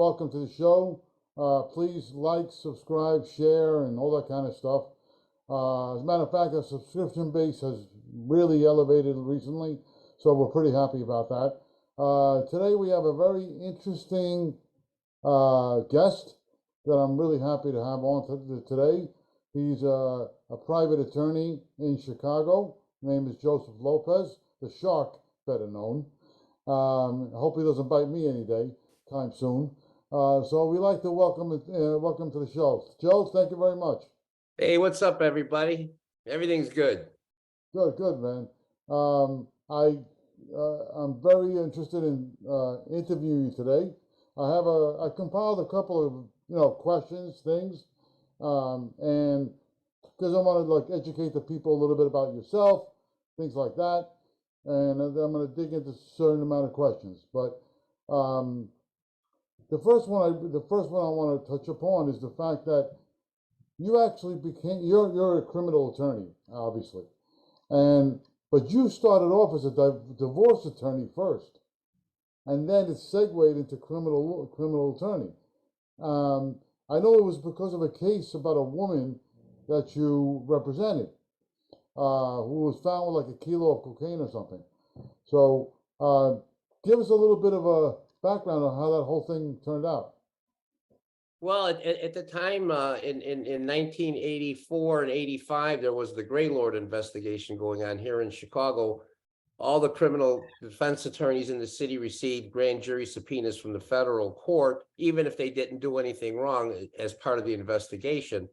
welcome to the show. Please like, subscribe, share, and all that kind of stuff. As a matter of fact, our subscription base has really elevated recently, so we're pretty happy about that. Today we have a very interesting guest that I'm really happy to have on today. He's a private attorney in Chicago. His name is Joseph Lopez, the Shark, better known. I hope he doesn't bite me any time soon. So we'd like to welcome to the show. Joe, thank you very much. Hey, what's up, everybody? Everything's good. Good, man. I'm very interested in interviewing you today. I compiled a couple of questions, things, and because I want to like educate the people a little bit about yourself, things like that, and I'm going to dig into a certain amount of questions. But the first one I want to touch upon is the fact that you actually you're a criminal attorney, obviously, but you started off as a divorce attorney first, and then it segued into criminal attorney. I know it was because of a case about a woman that you represented, who was found with like a kilo of cocaine or something. So, give us a little bit of a background on how that whole thing turned out. Well, at the time, in 1984 and 85, there was the Gray Lord investigation going on here in Chicago. All the criminal defense attorneys in the city received grand jury subpoenas from the federal court, even if they didn't do anything wrong as part of the investigation.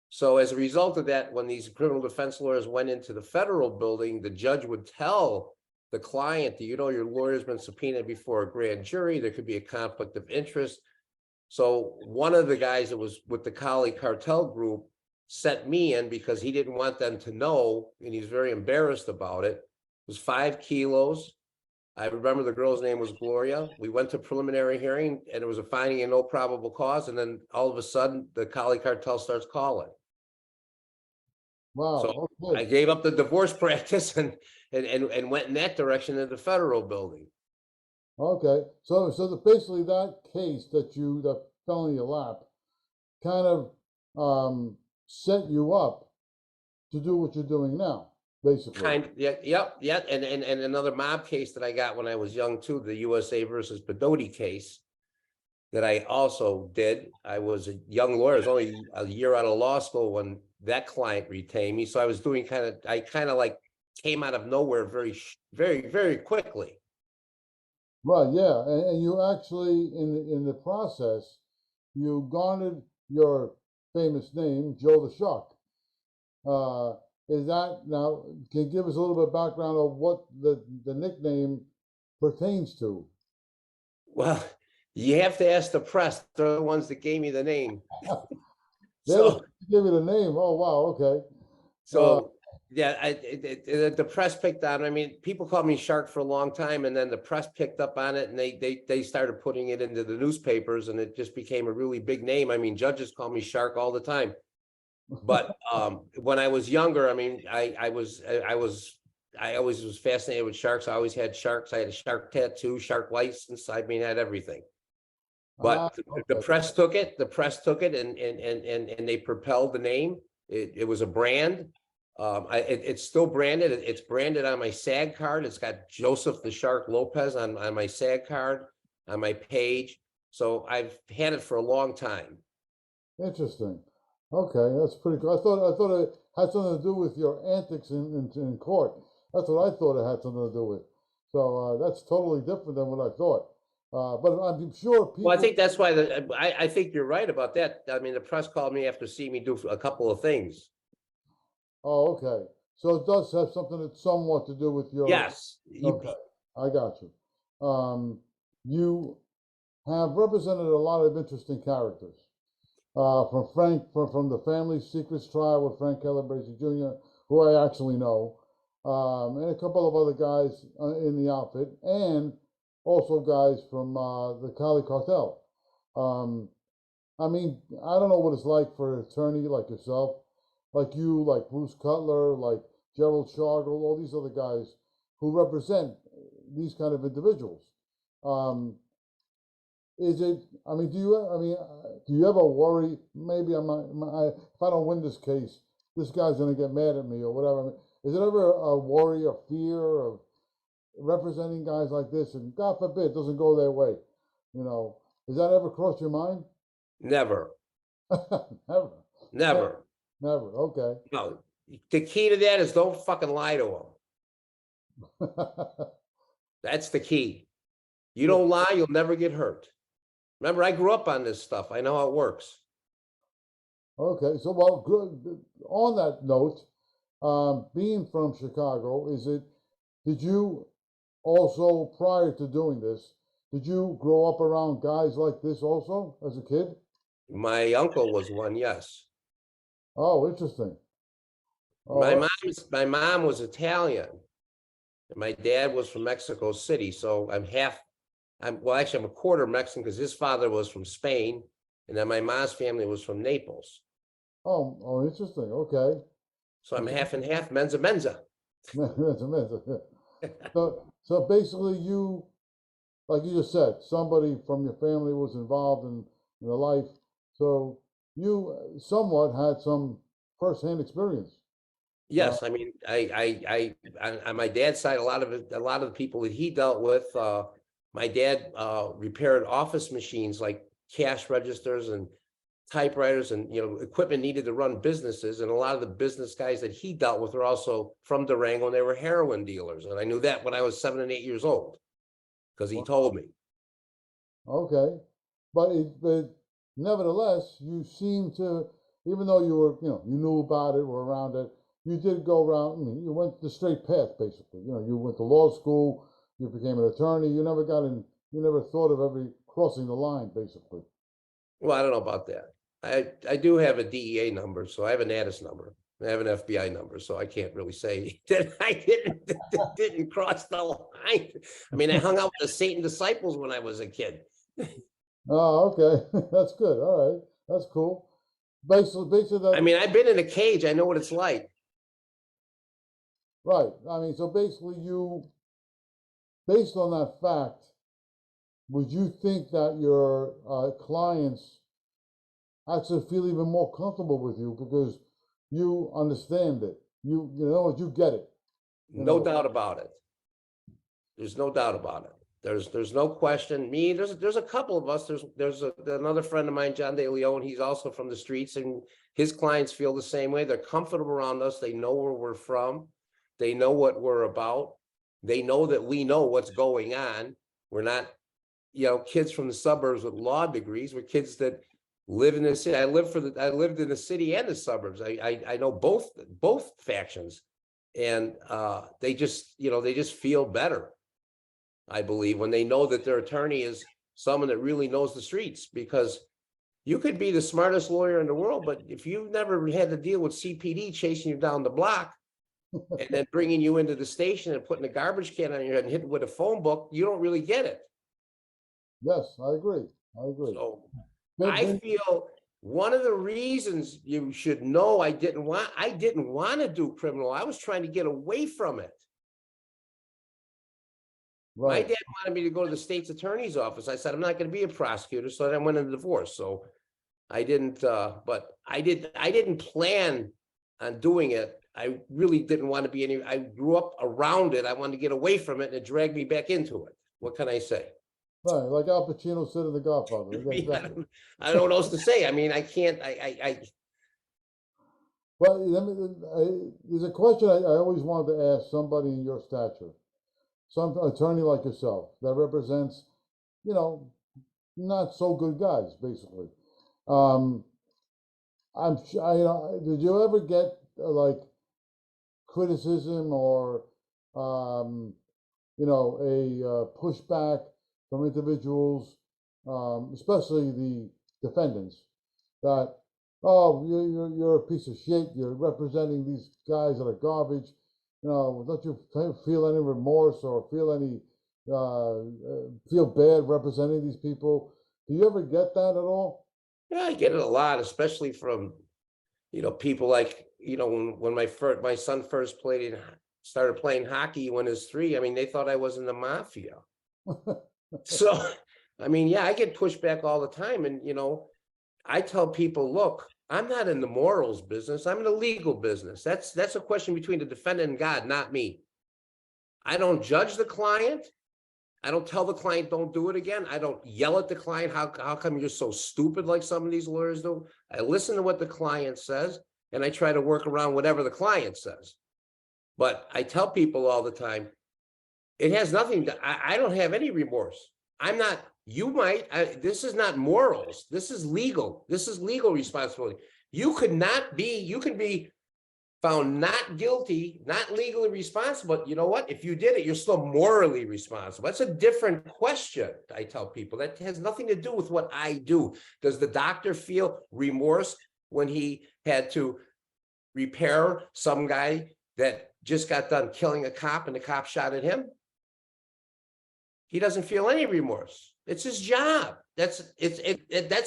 So as a result of that, when these criminal defense lawyers went into the federal building, the judge would tell the client that, your lawyer's been subpoenaed before a grand jury, there could be a conflict of interest. So one of the guys that was with the Cali cartel group sent me in because he didn't want them to know, and he's very embarrassed about it. It was 5 kilos. I remember the girl's name was Gloria. We went to preliminary hearing, and it was a finding of no probable cause. And then all of a sudden, the Cali cartel starts calling. Wow. So okay. I gave up the divorce practice and went in that direction in the federal building. Okay, so basically that case that fell in your lap kind of set you up to do what you're doing now, basically. Yeah. And another mob case that I got when I was young too, the USA versus Pedotti case that I also did. I was a young lawyer. I was only a year out of law school when that client retained me. So I was doing I kind of like came out of nowhere very, very, very quickly. Right, yeah, and you actually in the process, you garnered your famous name, Joe the Shark. Is that now? Can you give us a little bit of background of what the nickname pertains to? Well, you have to ask the press. They're the ones that gave me the name. So give you the name. Oh wow, okay. So yeah, the press picked on. I mean, people called me Shark for a long time, and then the press picked up on it, and they started putting it into the newspapers, and it just became a really big name. I mean, judges call me Shark all the time. But when I was younger, I mean, I always was fascinated with sharks. I always had sharks. I had a shark tattoo, shark license. I mean, I had everything. But the press took it. The press took it, and they propelled the name. It was a brand. It's still branded. It's branded on my SAG card. It's got Joseph the Shark Lopez on my SAG card, on my page. So I've had it for a long time. Interesting. Okay, that's pretty cool. I thought it had something to do with your antics in court. That's what I thought it had something to do with. So that's totally different than what I thought. But I'm sure people. Well, I think that's why I think you're right about that. I mean, the press called me after seeing me do a couple of things. Oh, okay. So it does have something that's somewhat to do with your. Yes. Okay, I got you. You have represented a lot of interesting characters. From the Family Secrets trial with Frank Calabrese Jr., who I actually know, and a couple of other guys in the outfit, and also guys from the Cali cartel. I mean, I don't know what it's like for an attorney like yourself, like you, like Bruce Cutler, like Gerald Shargle, all these other guys who represent these kind of individuals. is it, I mean, do you ever worry, maybe if I don't win this case, this guy's gonna get mad at me or whatever. I mean, is it ever a worry or fear of representing guys like this, and God forbid it doesn't go their way? You know, does that ever cross your mind? Never, Never. never. Never. Okay. No, the key to that is don't fucking lie to them. That's the key. You don't lie, you'll never get hurt. Remember, I grew up on this stuff. I know how it works. Okay. So, well, good. On that note, being from Chicago, did you also, prior to doing this, did you grow up around guys like this also as a kid? My uncle was one, yes. Oh, interesting. My Oh, mom was Italian, and my dad was from Mexico City. So well, actually, I'm a quarter Mexican because his father was from Spain, and then my mom's family was from Naples. oh, interesting. Okay. So I'm half and half, menza. That's amazing. So basically, like you just said, somebody from your family was involved in the life, so you somewhat had some firsthand experience. Yes, I mean, on my dad's side, a lot of the people that he dealt with, my dad repaired office machines like cash registers and typewriters and equipment needed to run businesses. And a lot of the business guys that he dealt with were also from Durango, and they were heroin dealers. And I knew that when I was 7 and 8 years old because he told me. Okay, but nevertheless, you seem to, even though you were, you knew about it, were around it, you did go around. I mean, you went the straight path, basically. You went to law school, you became an attorney. You never got in. You never thought of ever crossing the line, basically. Well, I don't know about that. I do have a DEA number, so I have an ADIS number. I have an FBI number, so I can't really say that I didn't cross the line. I mean, I hung out with the Satan disciples when I was a kid. Oh, okay, that's good. All right, that's cool. Basically, I mean, I've been in a cage. I know what it's like. right. I mean, so basically, based on that fact, would you think that your clients actually feel even more comfortable with you because you understand it? You get it. No doubt about it. There's no doubt about it. There's no question. There's a couple of us. There's another friend of mine, John De Leon. He's also from the streets, and his clients feel the same way. They're comfortable around us. They know where we're from. They know what we're about. They know that we know what's going on. We're not, kids from the suburbs with law degrees. We're kids that live in the city. I lived in the city and the suburbs. I know both factions, and they just feel better, I believe, when they know that their attorney is someone that really knows the streets. Because you could be the smartest lawyer in the world, but if you've never had to deal with CPD chasing you down the block and then bringing you into the station and putting a garbage can on your head and hitting with a phone book, you don't really get it. Yes, I agree. So I feel one of the reasons you should know I didn't want to do criminal. I was trying to get away from it. Right. My dad wanted me to go to the state's attorney's office. I said, I'm not going to be a prosecutor. So then I went into divorce. So I didn't, but I didn't plan on doing it. I really didn't want to be I grew up around it. I wanted to get away from it, and it dragged me back into it. What can I say? Right, like Al Pacino said in The Godfather. Exactly. I don't know what else to say. I mean, I can't, Well, there's a question I always wanted to ask somebody in your stature, some attorney like yourself that represents, not so good guys, basically. Did you ever get like criticism or, a pushback from individuals, especially the defendants, that, oh, you're a piece of shit. You're representing these guys that are garbage. Don't you feel any remorse or feel bad representing these people? Do you ever get that at all? yeah, I get it a lot, especially from, people like, when my son first started playing hockey when he was 3. I mean, they thought I was in the mafia. So I mean, yeah, I get pushback all the time, and I tell people, look, I'm not in the morals business. I'm in the legal business. That's a question between the defendant and God, not me. I don't judge the client. I don't tell the client don't do it again. I don't yell at the client. How come you're so stupid like some of these lawyers do? I listen to what the client says, and I try to work around whatever the client says. But I tell people all the time, it has nothing to, I don't have any remorse. I'm not, you might, this is not morals. This is legal. This is legal responsibility. You can be found not guilty, not legally responsible. But you know what? If you did it, you're still morally responsible. That's a different question. I tell people that has nothing to do with what I do. Does the doctor feel remorse when he had to repair some guy that just got done killing a cop and the cop shot at him? He doesn't feel any remorse. It's his job. That's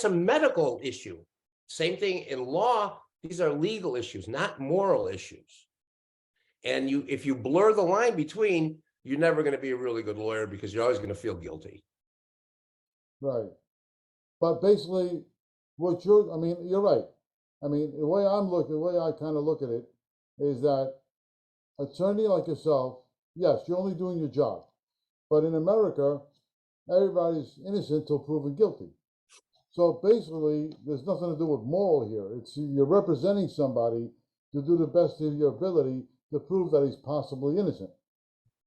a medical issue. Same thing in law. These are legal issues, not moral issues. And if you blur the line between, you're never going to be a really good lawyer because you're always going to feel guilty. Right. But basically, I mean, you're right. I mean, the way I kind of look at it is that attorney like yourself, yes, you're only doing your job. But in America, everybody's innocent till proven guilty. So basically, there's nothing to do with moral here. It's you're representing somebody to do the best of your ability to prove that he's possibly innocent.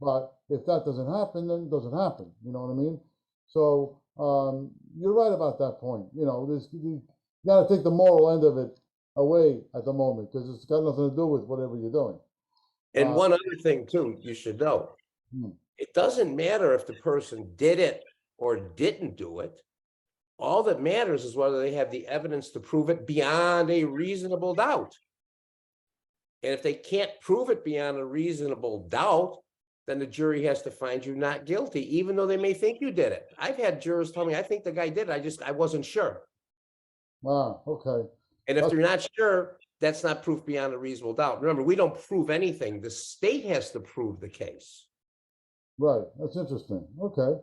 But if that doesn't happen, then it doesn't happen. You know what I mean? So you're right about that point. You got to take the moral end of it away at the moment because it's got nothing to do with whatever you're doing. And one other thing too, you should know. It doesn't matter if the person did it or didn't do it. All that matters is whether they have the evidence to prove it beyond a reasonable doubt. And if they can't prove it beyond a reasonable doubt, then the jury has to find you not guilty, even though they may think you did it. I've had jurors tell me, I think the guy did it. I wasn't sure. Wow, okay. And if they're not sure, that's not proof beyond a reasonable doubt. Remember, we don't prove anything. The state has to prove the case. Right, that's interesting. Okay.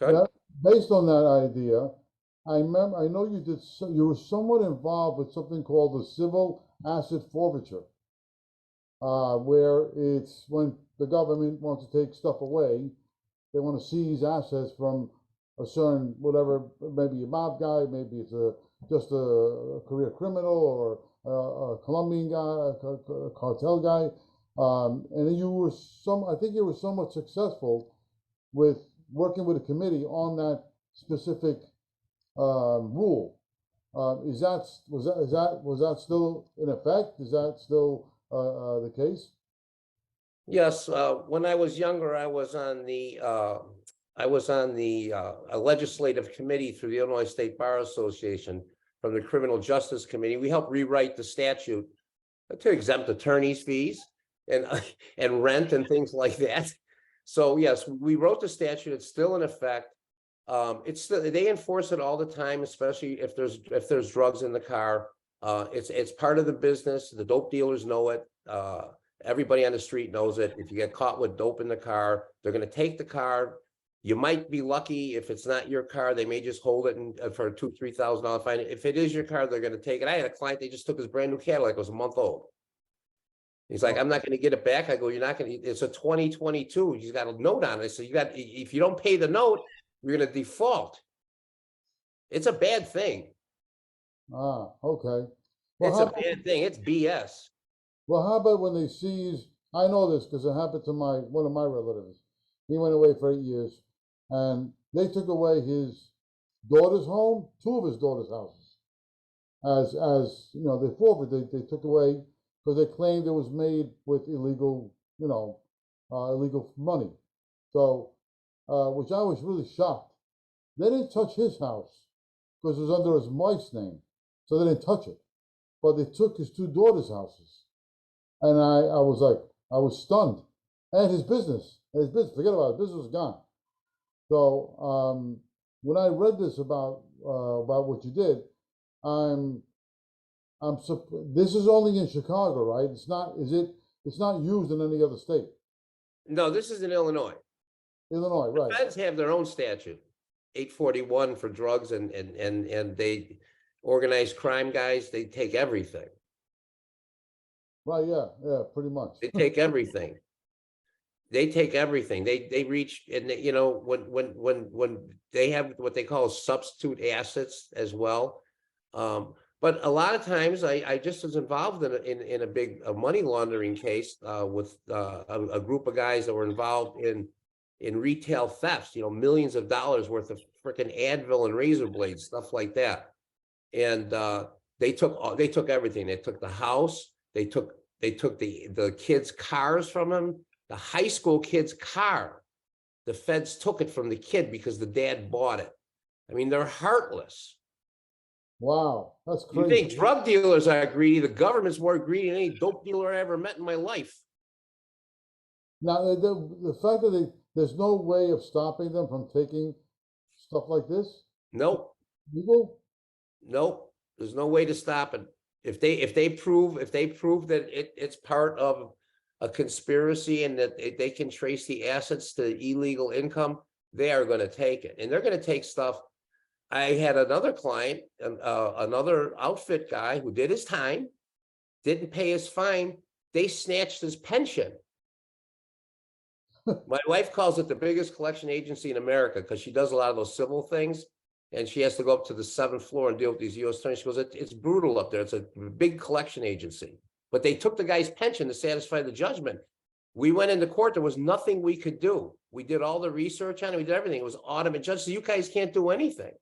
Okay. Yeah, based on that idea, I know you were somewhat involved with something called the civil asset forfeiture, where it's when the government wants to take stuff away, they want to seize assets from a certain whatever, maybe a mob guy, maybe it's just a career criminal or a Colombian guy, a cartel guy, and I think you were somewhat successful with working with a committee on that specific rule. Was that still in effect? Is that still the case? Yes, when I was younger, I was on the a legislative committee through the Illinois State Bar Association from the Criminal Justice Committee. We helped rewrite the statute to exempt attorneys' fees and rent and things like that. So yes, we wrote the statute. It's still in effect. They enforce it all the time, especially if there's drugs in the car. It's part of the business. The dope dealers know it. Everybody on the street knows it. If you get caught with dope in the car, they're going to take the car. You might be lucky if it's not your car. They may just hold it for a $2,000-3,000 fine. If it is your car, they're going to take it. I had a client, they just took his brand new Cadillac. It was a month old. He's like, I'm not going to get it back. I go, you're not going to. It's a 2022. He's got a note on it. So if you don't pay the note, you're going to default. It's a bad thing. Ah, okay. It's a bad thing. It's BS. Well, how about when they seize? I know this because it happened to one of my relatives. He went away for 8 years, and they took away his daughter's home, 2 of his daughter's houses. As you know, they forfeited. They took away because they claimed it was made with illegal, illegal money. So, which I was really shocked. They didn't touch his house because it was under his wife's name, so they didn't touch it. But they took his 2 daughters' houses, and I was stunned. And his business, forget about it, business was gone. So when I read this about what you did, this is only in Chicago, right? It's not. It's not used in any other state. No, this is in Illinois. Illinois, right? The feds have their own statute. 841 for drugs and they organized crime guys, they take everything. Right, yeah, yeah, pretty much. They take everything. They take everything. They reach and you know when they have what they call substitute assets as well. But a lot of times I just was involved in a big money laundering case with a group of guys that were involved in retail thefts, you know, millions of dollars worth of freaking Advil and razor blades, stuff like that. And they took everything. They took the house, they took the kids' cars from him, the high school kid's car. The feds took it from the kid because the dad bought it. I mean, they're heartless. Wow, that's You crazy. think drug dealers are greedy? The government's more greedy than any dope dealer I ever met in my life. Now, the fact that there's no way of stopping them from taking stuff like this, Nope, legal? nope. There's no way to stop it. If they prove that it's part of a conspiracy and that they can trace the assets to illegal income, they are going to take it, and they're going to take stuff. I had another client, another outfit guy who did his time, didn't pay his fine. They snatched his pension. My wife calls it the biggest collection agency in America because she does a lot of those civil things. And she has to go up to the 7th floor and deal with these U.S. attorneys. She goes, it's brutal up there. It's a big collection agency. But they took the guy's pension to satisfy the judgment. We went into court. There was nothing we could do. We did all the research on it. We did everything. It was automated. Judge said, you guys can't do anything.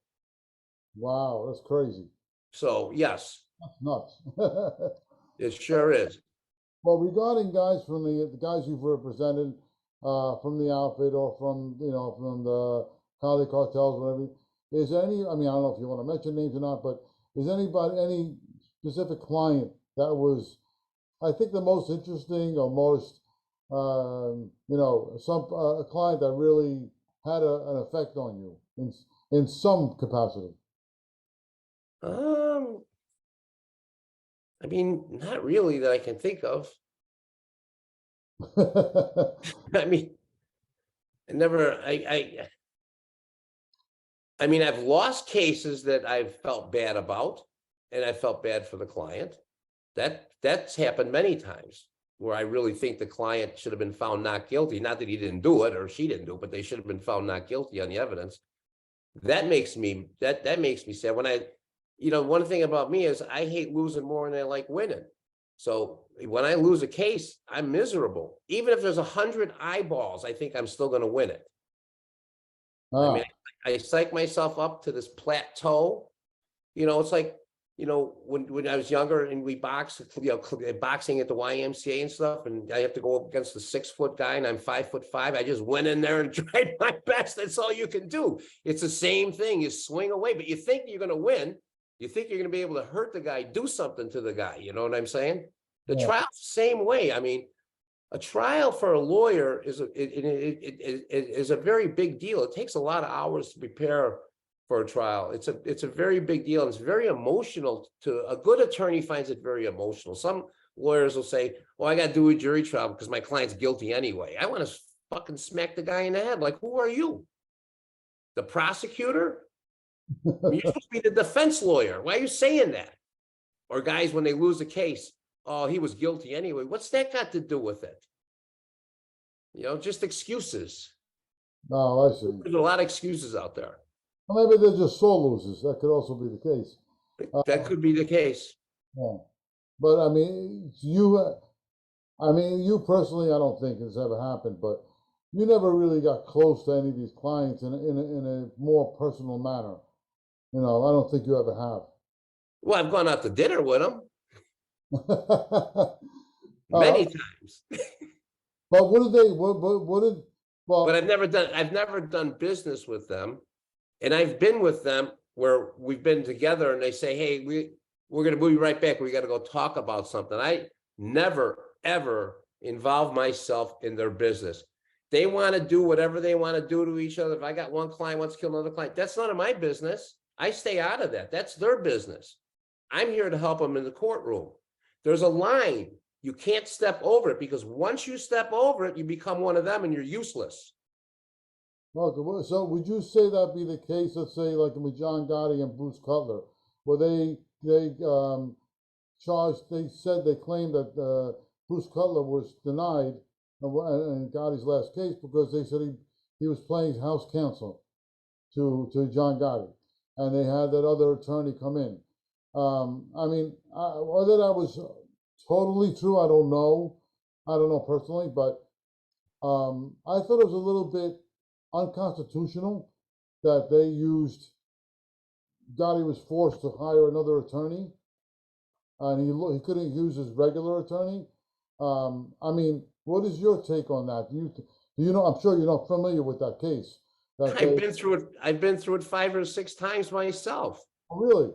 Wow, that's crazy. So, yes. That's nuts. It sure is. Well, regarding guys from the guys you've represented from the outfit or from from the Cali cartels, whatever, is there any? I mean, I don't know if you want to mention names or not, but is any specific client that was, I think, the most interesting or most some a client that really had an effect on you in some capacity? I mean, not really that I can think of. I mean, I mean, I've lost cases that I've felt bad about, and I felt bad for the client. That's happened many times where I really think the client should have been found not guilty. Not that he didn't do it or she didn't do it, but they should have been found not guilty on the evidence. That makes me sad. When one thing about me is I hate losing more than I like winning. So when I lose a case, I'm miserable. Even if there's 100 eyeballs, I think I'm still going to win it. I mean, I psych myself up to this plateau. It's like, when I was younger and we boxed, boxing at the YMCA and stuff, and I have to go up against a 6-foot guy and I'm 5'5". I just went in there and tried my best. That's all you can do. It's the same thing. You swing away, but you think you're going to win. You think you're going to be able to hurt the guy, do something to the guy. You know what I'm saying? The trial's the same way. I mean, a trial for a lawyer is a very big deal. It takes a lot of hours to prepare for a trial. It's a very big deal. And it's very emotional. A good attorney finds it very emotional. Some lawyers will say, well, I got to do a jury trial because my client's guilty anyway. I want to fucking smack the guy in the head. Like, who are you? The prosecutor? You're supposed to be the defense lawyer. Why are you saying that? Or guys, when they lose a case, oh, he was guilty anyway. What's that got to do with it? Just excuses. No, I see. There's a lot of excuses out there. Well, maybe they're just sore losers. That could also be the case. That could be the case. Yeah. But I mean, you personally, I don't think it's ever happened, but you never really got close to any of these clients in a more personal manner. I don't think you ever have. Well, I've gone out to dinner with them many times. But what did they? What did? Well, but I've never done business with them, and I've been with them where we've been together, and they say, "Hey, we're going to be right back. We got to go talk about something." I never ever involve myself in their business. They want to do whatever they want to do to each other. If I got one client wants to kill another client, that's none of my business. I stay out of that. That's their business. I'm here to help them in the courtroom. There's a line. You can't step over it because once you step over it, you become one of them and you're useless. Okay, well, so would you say that be the case, let's say like with John Gotti and Bruce Cutler, where they charged, they said they claimed that Bruce Cutler was denied in Gotti's last case because they said he was playing house counsel to John Gotti, and they had that other attorney come in. I mean, whether that was totally true, I don't know. I don't know personally, but I thought it was a little bit unconstitutional that they used. Gotti was forced to hire another attorney, and he couldn't use his regular attorney. I mean, what is your take on that? Do you know? I'm sure you're not familiar with that case. That I've they been through it. I've been through it 5 or 6 times myself. oh, really?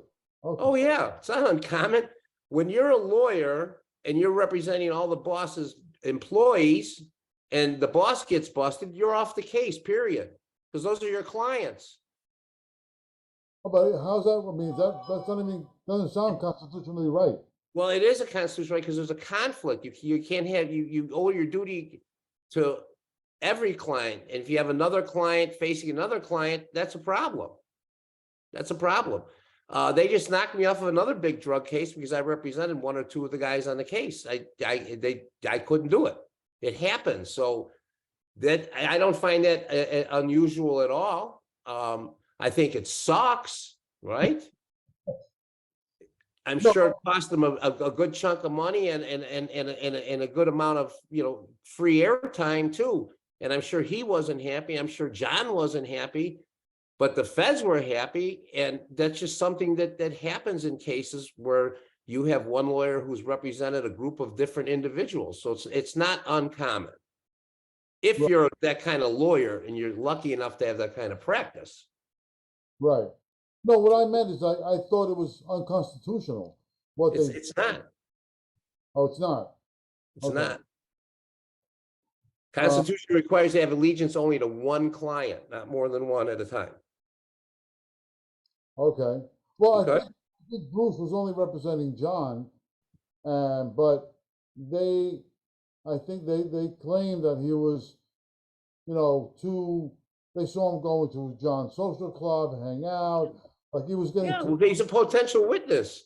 Okay. Oh yeah, it's not uncommon. When you're a lawyer and you're representing all the boss's employees and the boss gets busted, you're off the case, period. Because those are your clients. But how's that? I mean, that's not even doesn't sound constitutionally right. Well, it is a constitutional right because there's a conflict. You can't have you owe your duty to every client. And if you have another client facing another client, that's a problem. That's a problem. They just knocked me off of another big drug case because I represented one or two of the guys on the case. I couldn't do it. It happens. So that I don't find that unusual at all. I think it sucks, right? I'm No, sure it cost them a good chunk of money and a good amount of free airtime too. And I'm sure he wasn't happy. I'm sure John wasn't happy. But the feds were happy, and that's just something that happens in cases where you have one lawyer who's represented a group of different individuals. So it's not uncommon if you're that kind of lawyer and you're lucky enough to have that kind of practice. right. No, what I meant is I thought it was unconstitutional. What they It's not. oh, it's not. It's Okay. not. Constitution requires to have allegiance only to one client, not more than one at a time. Okay. Well, Okay. I think Bruce was only representing John, but I think they claimed that he was, they saw him going to John's social club, hang out, like he was getting Yeah, well, he's a potential witness.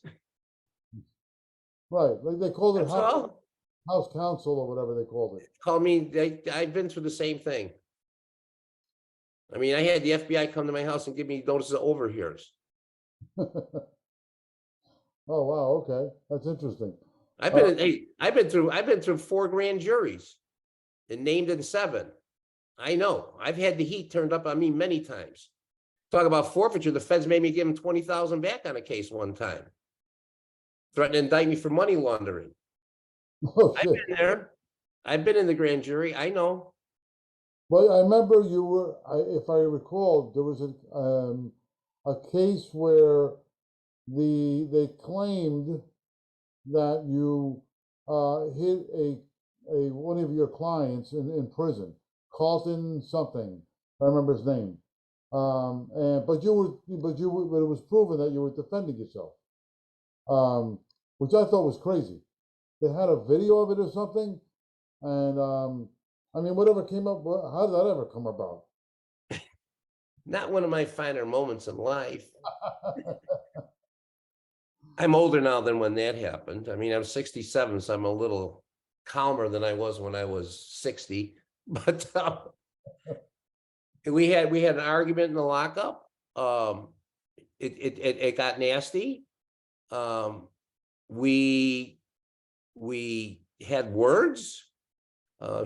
right, like they called it That's all. house counsel or whatever they called it. Call me. I've been through the same thing. I mean, I had the FBI come to my house and give me notices of overhears. Oh wow, okay, that's interesting. I've been through 4 grand juries and named in 7. I know. I've had the heat turned up on me many times. Talk about forfeiture. The feds made me give them 20,000 back on a case one time. Threatened to indict me for money laundering. Oh, I've shit. been there. I've been in the grand jury. I know. Well, I remember if I recall, there was a case where they claimed that you hit a one of your clients in prison, Carlton something. I remember his name. But it was proven that you were defending yourself, which I thought was crazy. They had a video of it or something, and I mean, whatever came up. How did that ever come about? Not one of my finer moments in life. I'm older now than when that happened. I mean, I'm 67, so I'm a little calmer than I was when I was 60. But we had an argument in the lockup. It got nasty. We had words.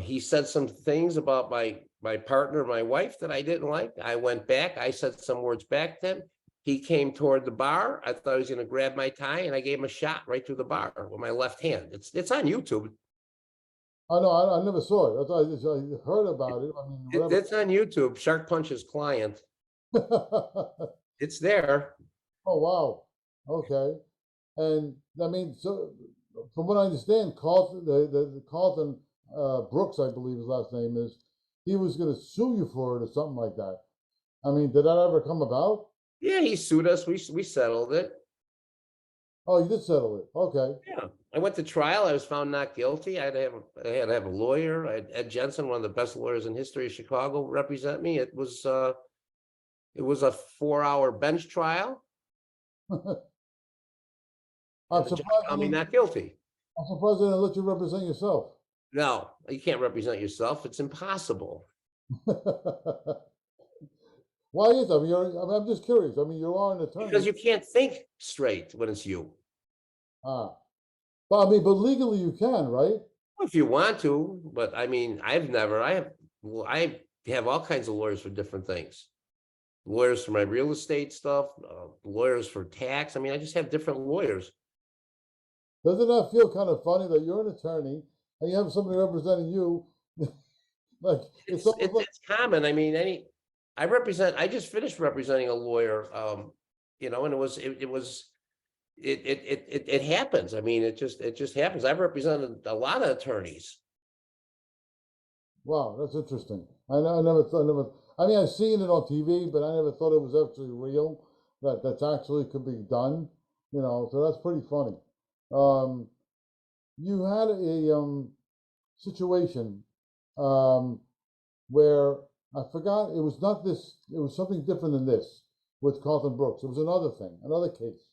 He said some things about my partner, my wife, that I didn't like. I went back. I said some words back to him. He came toward the bar. I thought he was going to grab my tie, and I gave him a shot right through the bar with my left hand. It's on YouTube. I know. I never saw it. I heard about it. I mean, whatever. It's on YouTube. Shark punches client. It's there. Oh wow. Okay. And I mean, so from what I understand, Carlton, the Carlton Brooks, I believe his last name is, he was going to sue you for it or something like that. I mean, did that ever come about? Yeah, he sued us. We settled it. Oh, you did settle it. Okay. Yeah, I went to trial. I was found not guilty. I had to have a lawyer. I had Ed Jensen, one of the best lawyers in history of Chicago, represent me. It was a 4-hour bench trial, I'm and the judge surprised found me you not guilty. I'm surprised they didn't let you represent yourself. No, you can't represent yourself. It's impossible. Why is that? I'm just curious. I mean, you are an attorney. Because you can't think straight when it's you. Ah, but I mean, but legally you can, right? If you want to, but I mean, well, I have all kinds of lawyers for different things. Lawyers for my real estate stuff, lawyers for tax. I mean, I just have different lawyers. Doesn't that feel kind of funny that you're an attorney and you have somebody representing you? Like it's almost like It's common. I mean, I just finished representing a lawyer, and it happens. I mean, it just happens. I've represented a lot of attorneys. wow, that's interesting. I mean, I've seen it on TV, but I never thought it was actually real. That's actually could be done. So that's pretty funny. Um, you had a situation um, where I forgot it was not this. It was something different than this with Carlton Brooks. It was another thing, another case.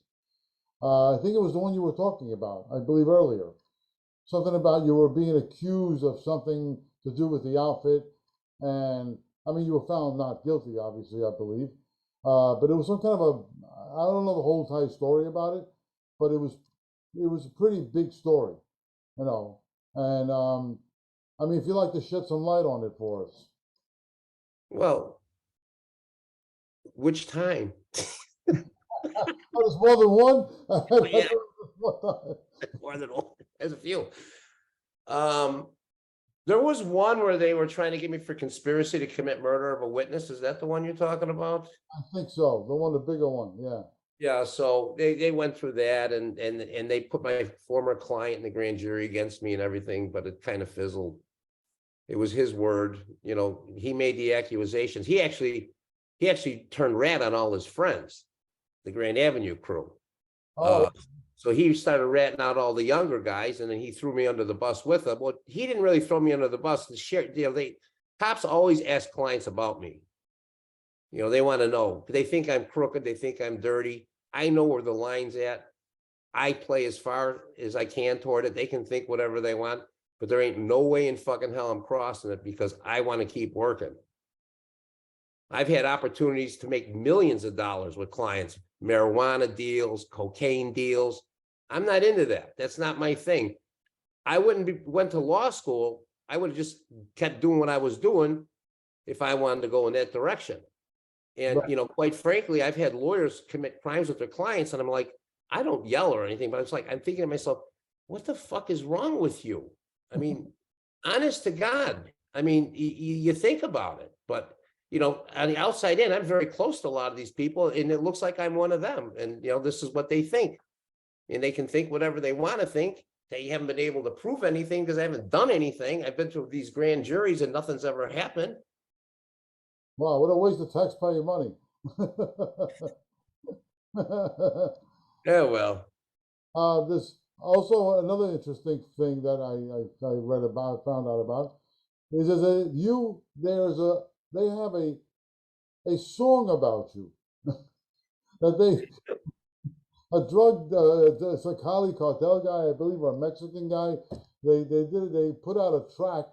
I think it was the one you were talking about, I believe earlier. Something about you were being accused of something to do with the outfit, and I mean you were found not guilty, obviously, I believe. But it was some kind of I don't know the whole entire story about it, but it was a pretty big story, you know. And I mean, if you'd like to shed some light on it for us. Well, which time? Oh, there's more than one? Oh, yeah, One. more than one. There's a few. There was one where they were trying to get me for conspiracy to commit murder of a witness. Is that the one you're talking about? I think so. The bigger one, yeah. Yeah, so they went through that and they put my former client in the grand jury against me and everything, but it kind of fizzled. It was his word, he made the accusations. He actually turned rat on all his friends, the Grand Avenue crew. Oh, So he started ratting out all the younger guys, and then he threw me under the bus with him. Well, he didn't really throw me under the bus. Cops always ask clients about me. They want to know. They think I'm crooked. They think I'm dirty. I know where the line's at. I play as far as I can toward it. They can think whatever they want, but there ain't no way in fucking hell I'm crossing it because I want to keep working. I've had opportunities to make millions of dollars with clients, marijuana deals, cocaine deals. I'm not into that. That's not my thing. I went to law school. I would have just kept doing what I was doing if I wanted to go in that direction. And, right. Quite frankly, I've had lawyers commit crimes with their clients, and I'm like, I don't yell or anything, but it's like, I'm thinking to myself, what the fuck is wrong with you? I mean, honest to God. I mean, you think about it, but on the outside in, I'm very close to a lot of these people, and it looks like I'm one of them. And, this is what they think. And they can think whatever they want to think. They haven't been able to prove anything because I haven't done anything. I've been to these grand juries and nothing's ever happened. Wow, what a waste of taxpayer money. Yeah, well. There's also another interesting thing that I read about, found out about, is that they have a song about you that a drug it's a Cali cartel guy, I believe, or a Mexican guy. They put out a track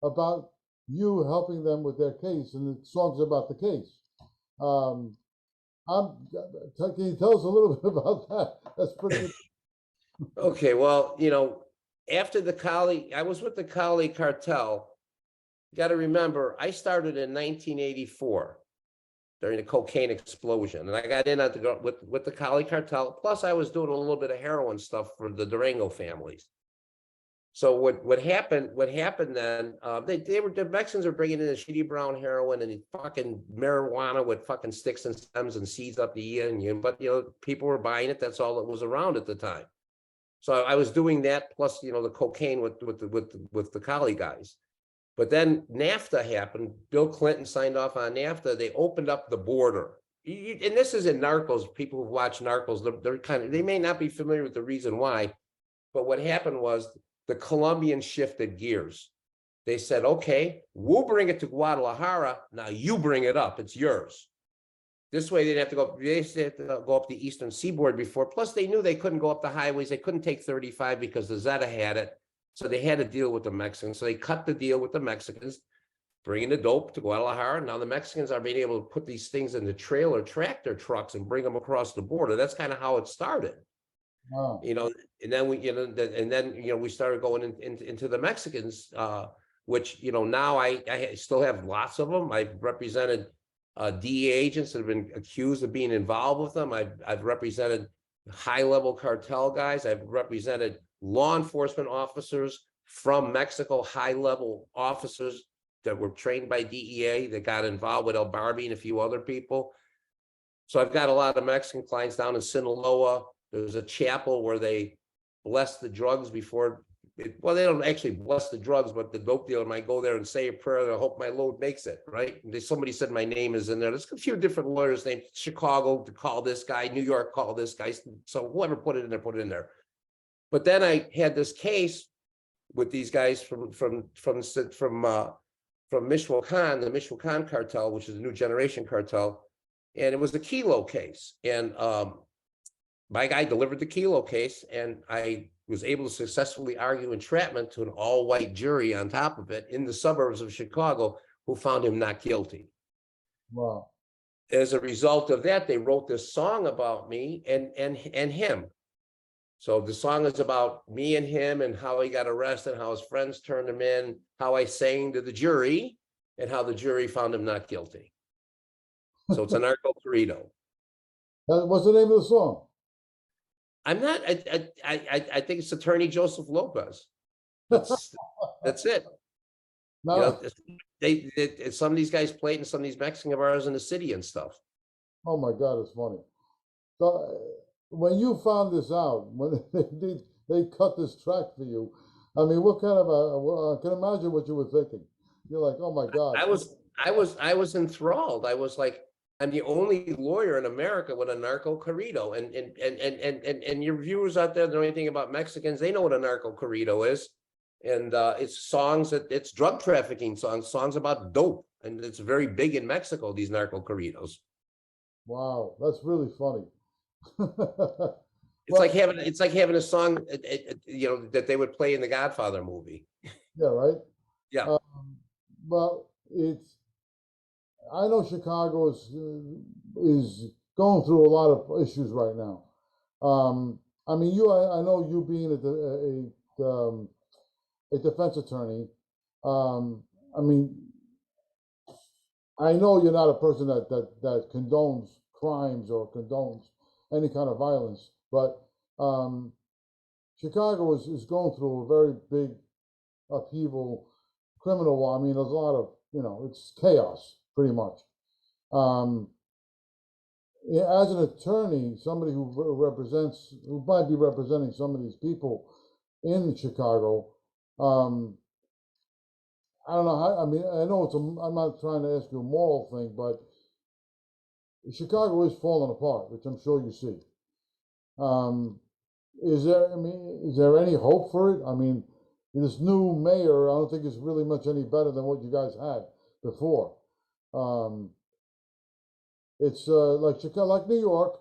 about you helping them with their case, and the song's about the case. Um, can you tell us a little bit about that? That's pretty. Okay, well, after I was with the Cali cartel. You got to remember, I started in 1984 during the cocaine explosion, and I got in with the Cali cartel. Plus, I was doing a little bit of heroin stuff for the Durango families. So what happened then? The Mexicans are bringing in the shitty brown heroin and fucking marijuana with fucking sticks and stems and seeds up the ear, but people were buying it. That's all that was around at the time. So I was doing that plus the cocaine with the Cali guys. But then NAFTA happened. Bill Clinton signed off on NAFTA. They opened up the border. And this is in Narcos. People who watch Narcos, they may not be familiar with the reason why, But what happened was the Colombians shifted gears. They said, okay, we'll bring it to Guadalajara. Now you bring it up. It's yours. This way they'd have to go, they used to have to go up the eastern seaboard before. Plus, they knew they couldn't go up the highways. They couldn't take 35 because the Zeta had it. So they had to deal with the Mexicans. So they cut the deal with the Mexicans, bringing the dope to Guadalajara. Now the Mexicans are being able to put these things in the trailer tractor trucks and bring them across the border. That's kind of how it started. Wow. You know, and then we, and then, we started going into the Mexicans, which, now I still have lots of them. I've represented DEA agents that have been accused of being involved with them. I've represented high-level cartel guys. I've represented law enforcement officers from Mexico, high-level officers that were trained by DEA that got involved with El Barbie and a few other people. So I've got a lot of Mexican clients down in Sinaloa. There's a chapel where they bless the drugs before well, they don't actually bless the drugs, but the dope dealer might go there and say a prayer and I hope my load makes it, right? Somebody said my name is in there. There's a few different lawyers named Chicago to call this guy, New York call this guy. So whoever put it in there, put it in there. But then I had this case with these guys from Michoacan, the Michoacan cartel, which is a new generation cartel, and it was the Kilo case. And my guy delivered the Kilo case, and I was able to successfully argue entrapment to an all-white jury on top of it in the suburbs of Chicago, who found him not guilty. Wow. As a result of that, they wrote this song about me and him. So the song is about me and him and how he got arrested, how his friends turned him in, how I sang to the jury, and how the jury found him not guilty. So it's a narco corrido. What's the name of the song? I'm not. I think it's Attorney Joseph Lopez. That's it. No. They some of these guys played in some of these Mexican bars in the city and stuff. Oh my God, it's funny. So when you found this out, when they cut this track for you, I mean, what kind of I can imagine what you were thinking. You're like, oh my God. I was enthralled. I was like, I'm the only lawyer in America with a narco corrido, and your viewers out there that know anything about Mexicans, they know what a narco corrido is, and it's songs it's drug trafficking songs about dope, and it's very big in Mexico. These narco corridos. Wow, that's really funny. It's like having a song, that they would play in the Godfather movie. Yeah, right. Yeah. Well, I know Chicago is going through a lot of issues right now. I mean, I know you being a defense attorney. I mean, I know you're not a person that condones crimes or condones any kind of violence, but Chicago is going through a very big upheaval, criminal. I mean, there's a lot of, it's chaos pretty much. As an attorney, somebody who might be representing some of these people in Chicago, I don't know how, I mean, I know I'm not trying to ask you a moral thing, but Chicago is falling apart, which I'm sure you see. Is there any hope for it? I mean, this new mayor, I don't think is really much any better than what you guys had before. It's like Chicago, like New York,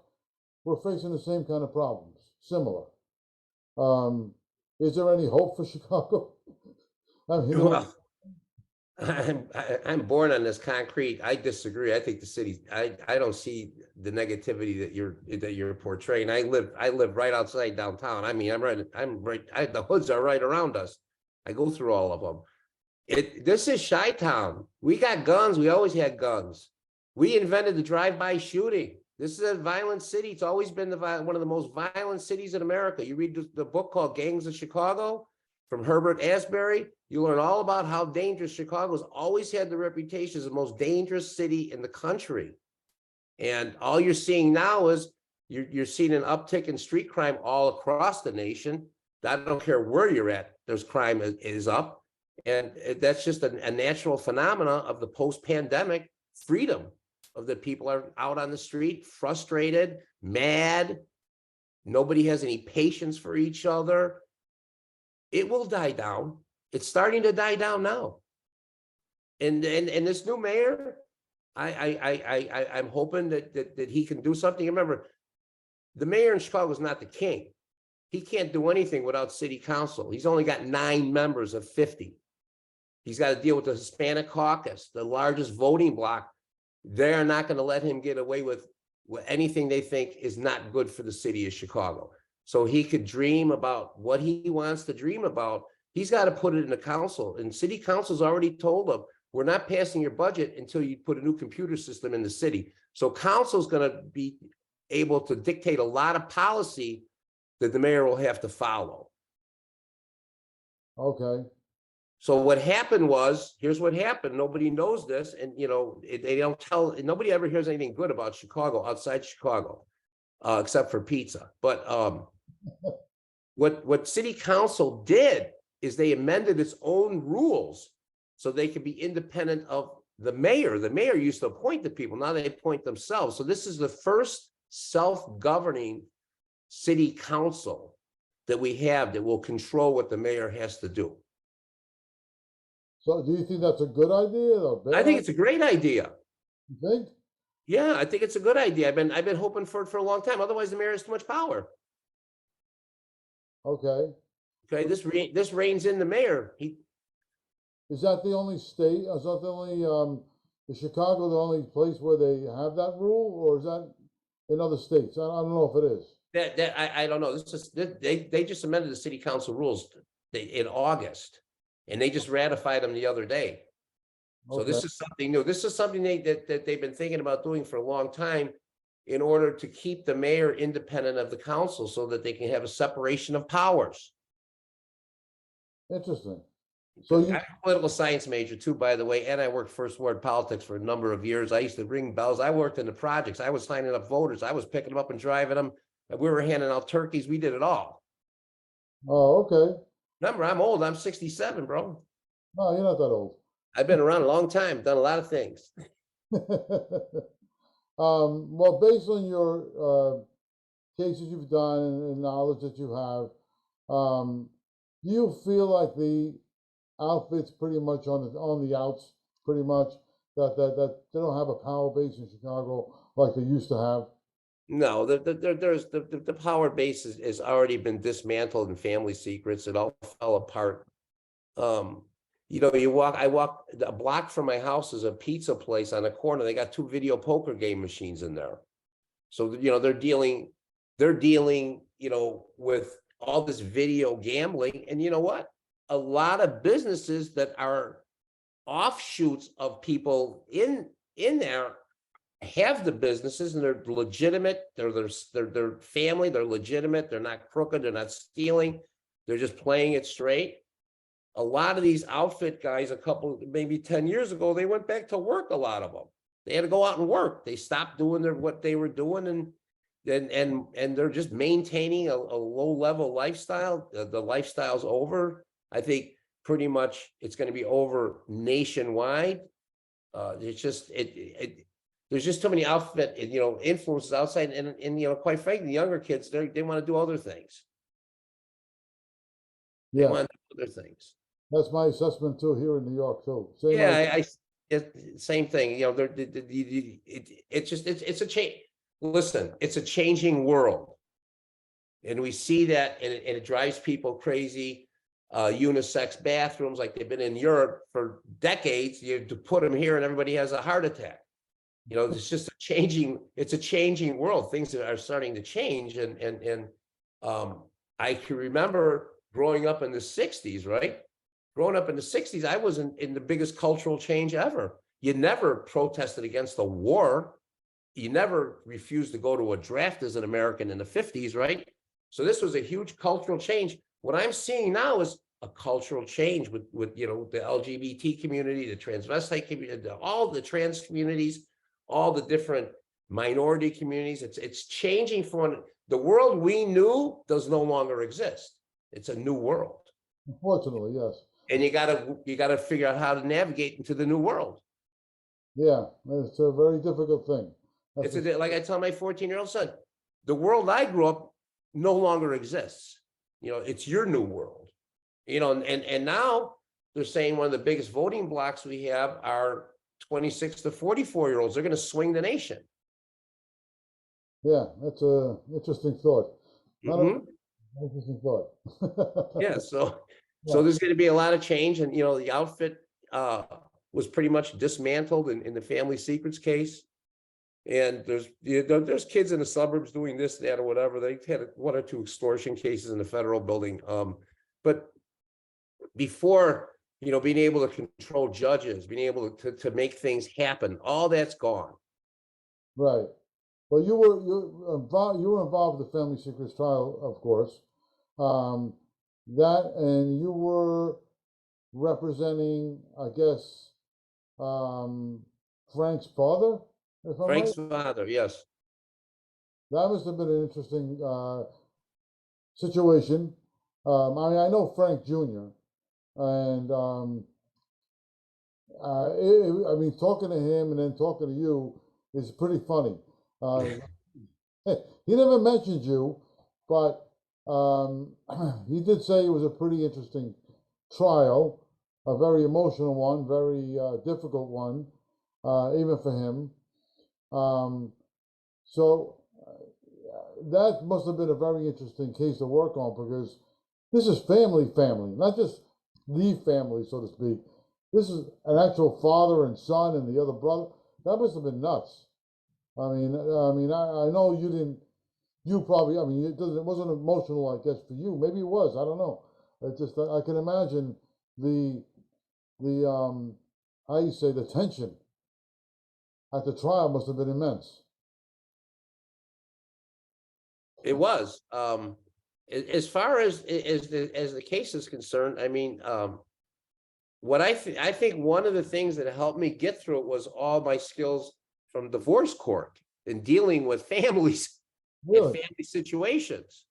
we're facing the same kind of problems, similar. Is there any hope for Chicago? I mean, Well, I'm born on this concrete. I disagree. I think the city. I don't see the negativity that you're portraying. I live right outside downtown. I mean, I'm right. The hoods are right around us. I go through all of them. This is Chi-Town. We got guns. We always had guns. We invented the drive-by shooting. This is a violent city. It's always been one of the most violent cities in America. You read the book called Gangs of Chicago from Herbert Asbury, you learn all about how dangerous Chicago's always had the reputation as the most dangerous city in the country. And all you're seeing now is you're seeing an uptick in street crime all across the nation. I don't care where you're at, there's crime is up. And that's just a natural phenomena of the post-pandemic freedom of the people are out on the street, frustrated, mad. Nobody has any patience for each other. It will die down. It's starting to die down now. And this new mayor, I'm hoping that he can do something. Remember, the mayor in Chicago is not the king. He can't do anything without city council. He's only got 9 members of 50. He's got to deal with the Hispanic caucus, the largest voting bloc. They're not going to let him get away with anything they think is not good for the city of Chicago. So he could dream about what he wants to dream about. He's got to put it in the council, and city council's already told him, we're not passing your budget until you put a new computer system in the city. So council's going to be able to dictate a lot of policy that the mayor will have to follow. Okay. So what happened was, here's what happened. Nobody knows this, and you know, they don't tell. Nobody ever hears anything good about Chicago outside Chicago, except for pizza. But what city council did is they amended its own rules so they could be independent of the mayor. The mayor used to appoint the people. Now they appoint themselves. So this is the first self-governing city council that we have that will control what the mayor has to do. So do you think that's a good idea or bad? I think it's a great idea. You think? Yeah, I think it's a good idea. I've been hoping for it for a long time. Otherwise, the mayor has too much power. Okay. Okay, this reins in the mayor. Is that the only state? Is that the only is Chicago the only place where they have that rule, or is that in other states? I don't know if it is. I don't know. They just amended the city council rules in August, and they just ratified them the other day. So Okay. this is something new. This is something that they've been thinking about doing for a long time in order to keep the mayor independent of the council so that they can have a separation of powers. Interesting. So you, I'm a political science major too, by the way, and I worked first ward politics for a number of years. I used to ring bells. I worked in the projects. I was signing up voters. I was picking them up and driving them. We were handing out turkeys. We did it all. oh, okay. Remember, I'm old. I'm 67, bro. No, you're not that old. I've been around a long time, done a lot of things. Well, based on your cases you've done and knowledge that you have, do you feel like the outfits pretty much on the outs, pretty much that they don't have a power base in Chicago like they used to have? No, the power base has already been dismantled in family secrets. It all fell apart. You know, I walk a block from my house is a pizza place on a corner. They got 2 video poker game machines in there. So, you know, they're dealing, you know, with all this video gambling. And you know what? A lot of businesses that are offshoots of people in there have the businesses, and they're legitimate. They're family. They're legitimate. They're not crooked. They're not stealing. They're just playing it straight. A lot of these outfit guys, maybe 10 years ago, they went back to work. A lot of them, they had to go out and work. They stopped doing what they were doing, and they're just maintaining a low level lifestyle. The lifestyle's over. I think pretty much it's going to be over nationwide. It's just there's just too many outfit, you know, influences outside, and you know, quite frankly, the younger kids, they want to do other things. They Yeah, want to do other things. that's my assessment too here in New York too. Same Yeah, like, same thing. You know, it's a change. Listen, it's a changing world, and we see that, and it drives people crazy. Unisex bathrooms, like they've been in Europe for decades. You have to put them here, and everybody has a heart attack. You know, it's just it's a changing world. Things are starting to change, and I can remember growing up in the 60s, right? Growing up in the 60s, I was in the biggest cultural change ever. You never protested against the war. You never refused to go to a draft as an American in the 50s, right? So this was a huge cultural change. What I'm seeing now is a cultural change with you know, the LGBT community, the transvestite community, all the trans communities, all the different minority communities. It's changing from the world we knew does no longer exist. It's a new world. unfortunately, yes. And you gotta figure out how to navigate into the new world. Yeah, it's a very difficult thing. It's like I tell my 14-year-old son, the world I grew up no longer exists. You know, it's your new world. And now they're saying one of the biggest voting blocks we have are 26 to 44-year-olds. They're going to swing the nation. Yeah, that's a interesting thought. Not a Mhm. interesting thought. Yeah, so Yeah, there's going to be a lot of change, and the outfit was pretty much dismantled in the family secrets case. And there's kids in the suburbs doing this, that, or whatever. They had one or two extortion cases in the federal building. But before, being able to control judges, being able to make things happen, all that's gone. right. Well, you were involved with the family secrets trial, of course. Um, that and you were representing, I guess, um, Frank's father, if I'm right. Frank's father, yes. That must have been an interesting situation. I mean, I know Frank Jr. and I mean, talking to him and then talking to you is pretty funny. Uh, he never mentioned you, but he did say it was a pretty interesting trial, a very emotional one, very difficult one, even for him. Um, so that must have been a very interesting case to work on because this is family, not just the family, so to speak. This is an actual father and son and the other brother. That must have been nuts. I know you didn't. You probably. I mean, it wasn't emotional, I guess, for you. Maybe it was. I don't know. It just. I can imagine the how you say the tension at the trial must have been immense. It was. As far as the case is concerned, I mean, what I think one of the things that helped me get through it was all my skills from divorce court and dealing with families and Really? family situations.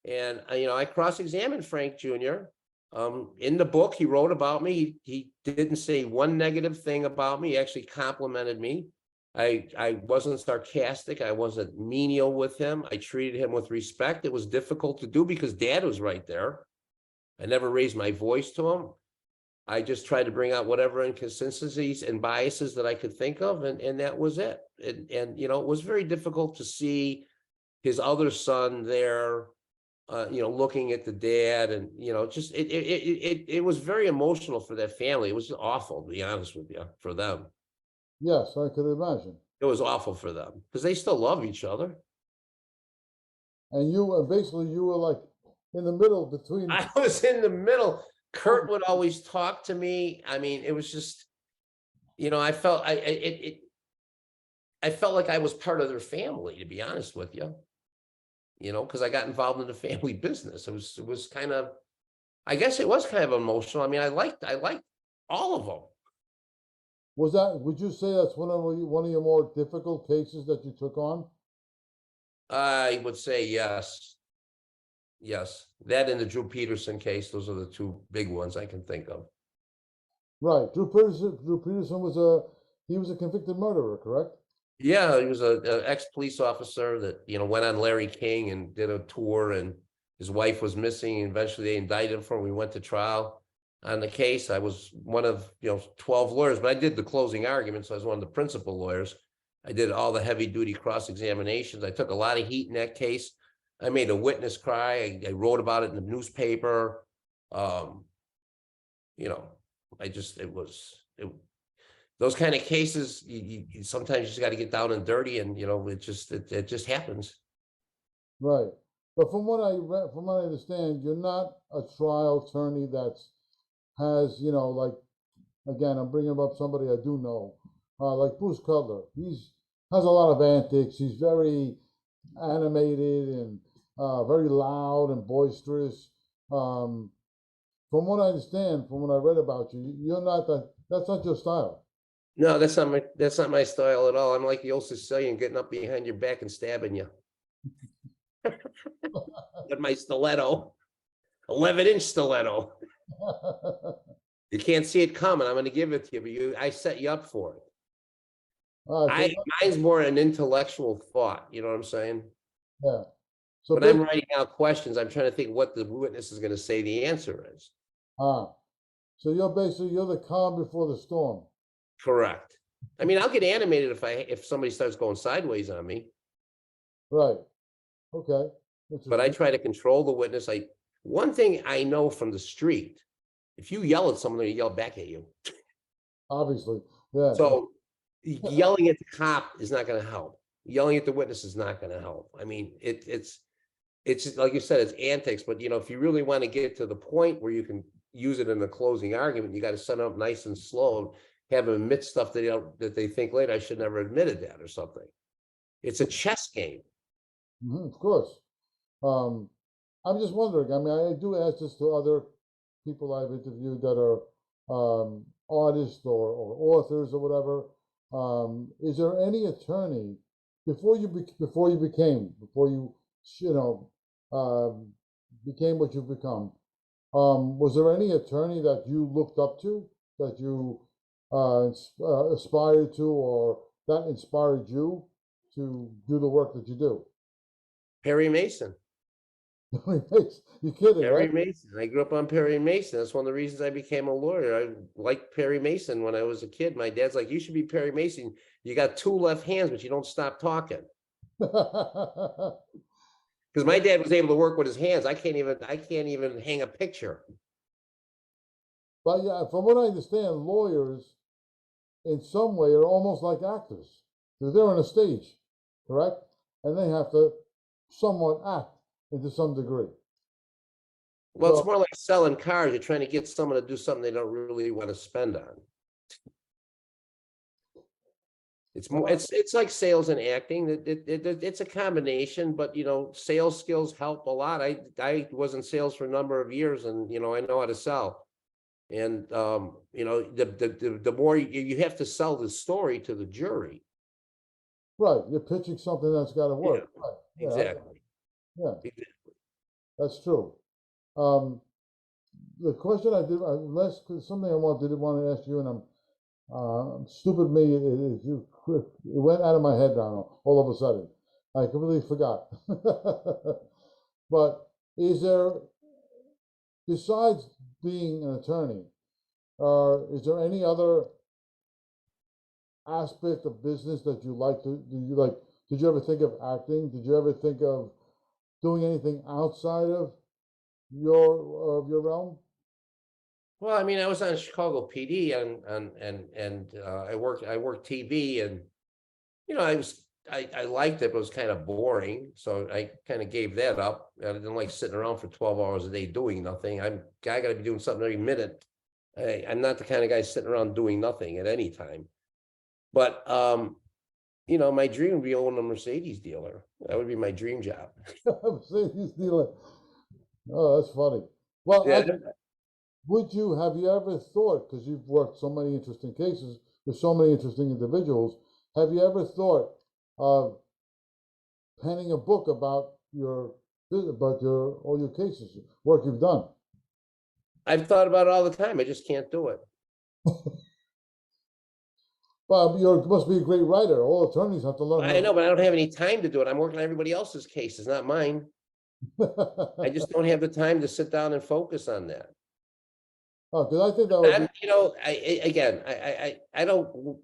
And I cross-examined Frank Jr. In the book he wrote about me. He didn't say one negative thing about me. He actually complimented me. I wasn't sarcastic. I wasn't menial with him. I treated him with respect. It was difficult to do because Dad was right there. I never raised my voice to him. I just tried to bring out whatever inconsistencies and biases that I could think of, and that was it. And it was very difficult to see his other son there, looking at the dad, and just it was very emotional for that family. It was awful, to be honest with you, for them. Yes, I could imagine. It was awful for them because they still love each other. And you basically you were like in the middle between. I was in the middle. Kurt would always talk to me. I mean, it was just, I felt I felt like I was part of their family, to be honest with you. Because I got involved in the family business. It was kind of, I guess it was kind of emotional. I mean, I liked all of them. Was that? Would you say that's one of your more difficult cases that you took on? I would say yes. Yes. That and the Drew Peterson case, those are the two big ones I can think of. Right. Drew Peterson was a convicted murderer, correct? Yeah, he was a ex-police officer that, went on Larry King and did a tour, and his wife was missing, and eventually they indicted him for him. We went to trial on the case. I was one of, 12 lawyers, but I did the closing arguments. So I was one of the principal lawyers. I did all the heavy duty cross-examinations. I took a lot of heat in that case. I made a witness cry. I wrote about it in the newspaper. You know, those kind of cases, you sometimes you just got to get down and dirty, and it just happens. Right. But from what I understand, you're not a trial attorney has, like, again, I'm bringing up somebody I do know, like Bruce Cutler. Has a lot of antics. He's very animated and very loud and boisterous. From what I understand, from what I read about you, you're not that. That's not your style. No, that's not my style at all. I'm like the old Sicilian, getting up behind your back and stabbing you with my stiletto, 11-inch stiletto. You can't see it coming. I'm going to give it to you, but I set you up for it. Mine's more an intellectual thought. You know what I'm saying? Yeah. So When I'm writing out questions, I'm trying to think what the witness is going to say the answer is. So you're the calm before the storm. Correct. I mean, I'll get animated if somebody starts going sideways on me, Right. Okay. but I Interesting. try to control the witness. One thing I know from the street, if you yell at someone, they yell back at you. Obviously. Yeah. So yelling at the cop is not going to help. Yelling at the witness is not going to help. I mean, it's like you said, it's antics, but if you really want to get to the point where you can use it in the closing argument, you got to set up nice and slow, have them admit stuff that they think later, I should never admitted that or something. It's a chess game. Of course. I'm just wondering, I mean, I do ask this to other people I've interviewed that are artists or authors or whatever. Is there any attorney before you became what you've become? Was there any attorney that you looked up to, that you aspired to, or that inspired you to do the work that you do? Perry Mason. You kidding, Perry right? Mason. I grew up on Perry Mason. That's one of the reasons I became a lawyer. I liked Perry Mason when I was a kid. My dad's like, you should be Perry Mason. You got two left hands, but you don't stop talking. Because my dad was able to work with his hands. I can't even hang a picture. But yeah, from what I understand, lawyers in some way are almost like actors. They're on a stage, correct? And they have to somewhat act to some degree. Well, it's more like selling cars. You're trying to get someone to do something they don't really want to spend on. It's more, it's like sales and acting. It's a combination, but sales skills help a lot. I was in sales for a number of years, and I know how to sell. And the more you have to sell the story to the jury. Right, you're pitching something that's got to work. Yeah, right. exactly. Yeah, Exactly. that's true. The question I did, something did want to ask you, and I'm stupid me, it went out of my head now all of a sudden. I completely forgot. But is there, besides being an attorney, is there any other aspect of business that you like to do? Did you ever think of acting? Did you ever think of doing anything outside of your realm? Well, I mean, I was on Chicago PD and I worked TV, and I liked it, but it was kind of boring. So I kind of gave that up. I didn't like sitting around for 12 hours a day doing nothing. I got to be doing something every minute. I'm not the kind of guy sitting around doing nothing at any time. But my dream would be owning a Mercedes dealer. That would be my dream job. Mercedes dealer. Oh, that's funny. Well, Yeah. have you ever thought, because you've worked so many interesting cases with so many interesting individuals, have you ever thought of penning a book about all your cases, work you've done? I've thought about it all the time. I just can't do it. Well, you must be a great writer. All attorneys have to learn. I know, but I don't have any time to do it. I'm working on everybody else's cases, not mine. I just don't have the time to sit down and focus on that. Oh, because I think that would be, I don't,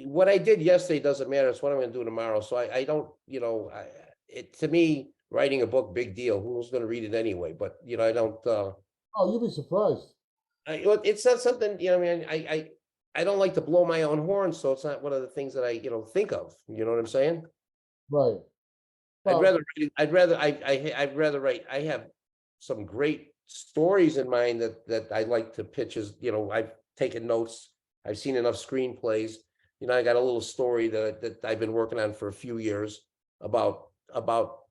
what I did yesterday doesn't matter. It's what I'm going to do tomorrow. So I don't, to me, writing a book, big deal. Who's going to read it anyway? But, I don't, oh, you'd be surprised. It's not something, I mean, I don't like to blow my own horn. So it's not one of the things that I, think of, you know what I'm saying? Right. I'd rather write. I have some great stories in mind that I like to pitch as, I've taken notes. I've seen enough screenplays. I got a little story that I've been working on for a few years about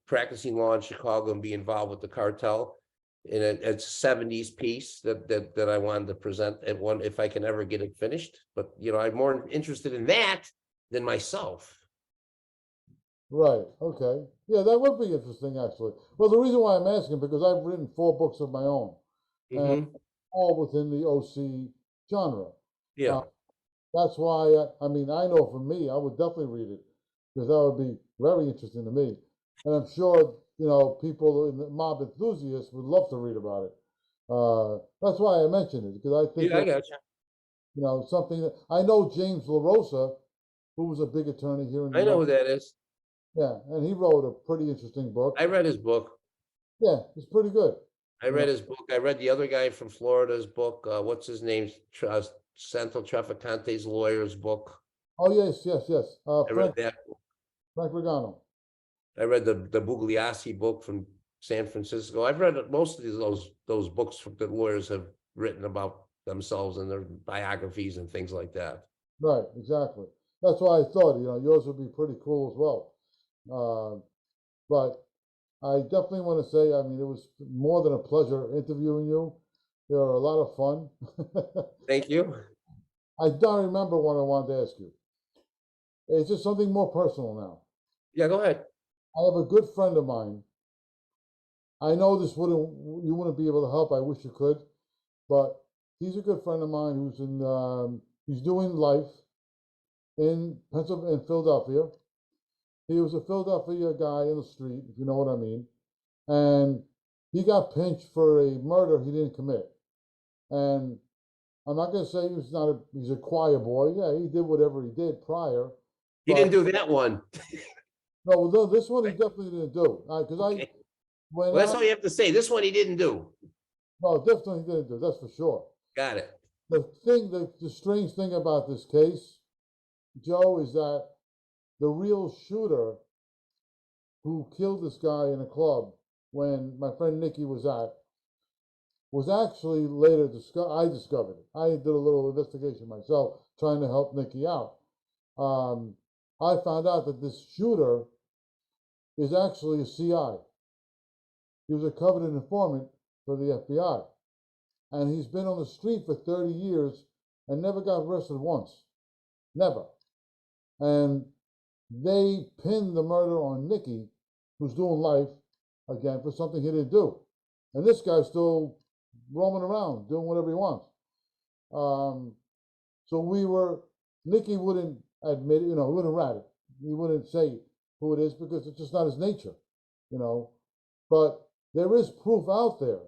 practicing law in Chicago and be involved with the cartel. In a 70s piece that I wanted to present at one, if I can ever get it finished. But I'm more interested in that than myself. Right. Okay. Yeah, that would be interesting, actually. Well, the reason why I'm asking, because I've written 4 books of my own, and all within the OC genre. Yeah. That's why, I mean, I know for me, I would definitely read it, because that would be very interesting to me. And I'm sure people in the mob enthusiasts would love to read about it. That's why I mentioned it, because I think Yeah, I that, got you. something that I know James LaRosa, who was a big attorney here in New I know York. who that is. Yeah, and he wrote a pretty interesting book. I read his book. Yeah, it's pretty good. I read his book. I read the other guy from Florida's book. What's his name? Santo Traficante's lawyer's book. Oh yes, yes, yes. I read that. Frank Regano. I read the Bugliassi book from San Francisco. I've read most of those books that lawyers have written about themselves and their biographies and things like that. Right, exactly. That's why I thought, yours would be pretty cool as well. But I definitely want to say, I mean, it was more than a pleasure interviewing you. You were a lot of fun. Thank you. I don't remember what I wanted to ask you. It's just something more personal now. Yeah, go ahead. I have a good friend of mine. I know you wouldn't be able to help. I wish you could, but he's a good friend of mine he's doing life in Pennsylvania, in Philadelphia. He was a Philadelphia guy in the street, if you know what I mean. And he got pinched for a murder he didn't commit. And I'm not going to say he's a choir boy. Yeah, he did whatever he did prior. He didn't do that one. No, this one he definitely didn't do. Because Okay. Well, that's all you have to say. This one he didn't do. No, definitely didn't do. That's for sure. Got it. The strange thing about this case, Joe, is that the real shooter who killed this guy in a club when my friend Nicky was actually later I discovered it. I did a little investigation myself, trying to help Nicky out. I found out that this shooter is actually a CI. He was a coveted informant for the FBI. And he's been on the street for 30 years and never got arrested once. Never. And they pinned the murder on Nicky, who's doing life again for something he didn't do. And this guy's still roaming around, doing whatever he wants. So Nicky wouldn't admit it, he wouldn't rat it. He wouldn't say who it is because it's just not his nature, But there is proof out there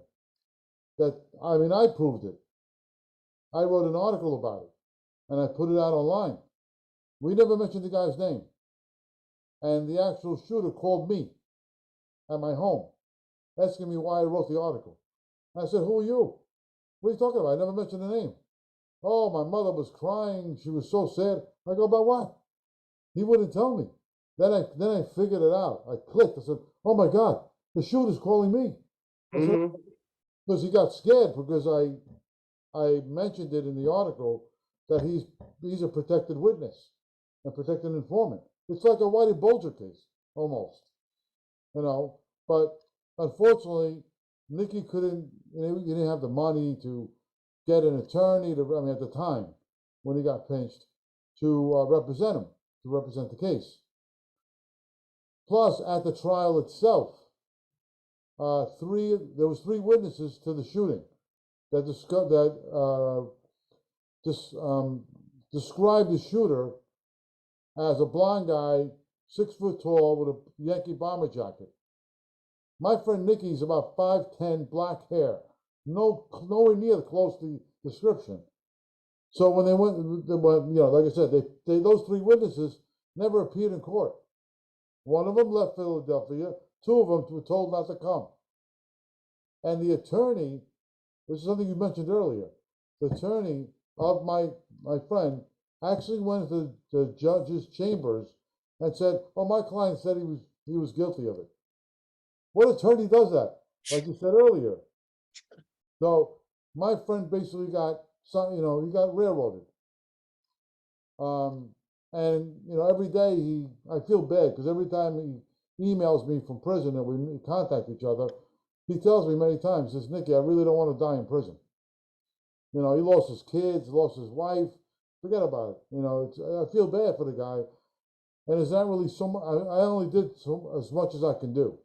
I proved it. I wrote an article about it and I put it out online. We never mentioned the guy's name. And the actual shooter called me at my home, asking me why I wrote the article. And I said, "Who are you? What are you talking about? I never mentioned the name." "Oh, my mother was crying. She was so sad." I go, "About what?" He wouldn't tell me. Then I figured it out. I clicked. I said, "Oh my God, the shooter's calling me." Because he got scared because I mentioned it in the article that he's a protected witness, a protected informant. It's like a Whitey Bulger case, almost, But unfortunately, Nicky couldn't. He didn't have the money to get an attorney at the time when he got pinched to represent him, to represent the case. Plus, at the trial itself, there was three witnesses to the shooting that described the shooter as a blonde guy, 6 foot tall, with a Yankee bomber jacket. My friend Nicky's about 5'10", black hair, nowhere near close to the description. So when they went, like I said, those three witnesses never appeared in court. One of them left Philadelphia. Two of them were told not to come. And the attorney, this is something you mentioned earlier, the attorney of my friend actually went to the judge's chambers and said, "Oh, my client said he was guilty of it." What attorney does that? Like you said earlier. So my friend basically got he got railroaded. And every day I feel bad because every time he emails me from prison and we contact each other, he tells me many times, he says, "Nicky, I really don't want to die in prison." He lost his kids, lost his wife. Forget about it. I feel bad for the guy, and it's not really so much. I only did as much as I can do.